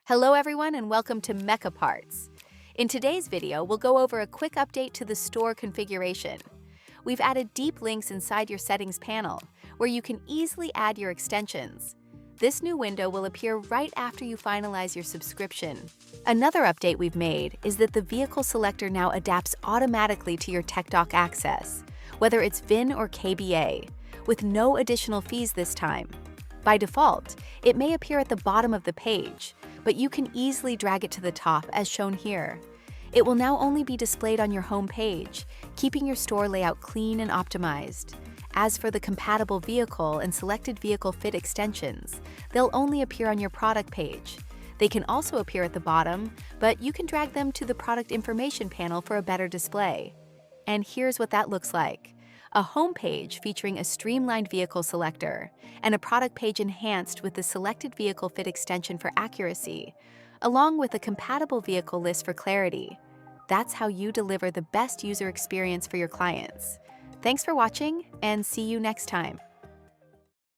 Hello everyone and welcome to Mecaparts. In today's video, we'll go over a quick update to the store configuration. We've added deep links inside your settings panel, where you can easily add your extensions. This new window will appear right after you finalize your subscription. Another update we've made is that the vehicle selector now adapts automatically to your TechDoc access, whether it's VIN or KBA, with no additional fees this time. By default, it may appear at the bottom of the page, but you can easily drag it to the top as shown here. It will now only be displayed on your home page, keeping your store layout clean and optimized. As for the compatible vehicle and selected vehicle fit extensions, they'll only appear on your product page. They can also appear at the bottom, but you can drag them to the product information panel for a better display. And here's what that looks like. A home page featuring a streamlined vehicle selector, and a product page enhanced with the selected vehicle fit extension for accuracy, along with a compatible vehicle list for clarity. That's how you deliver the best user experience for your clients. Thanks for watching, and see you next time.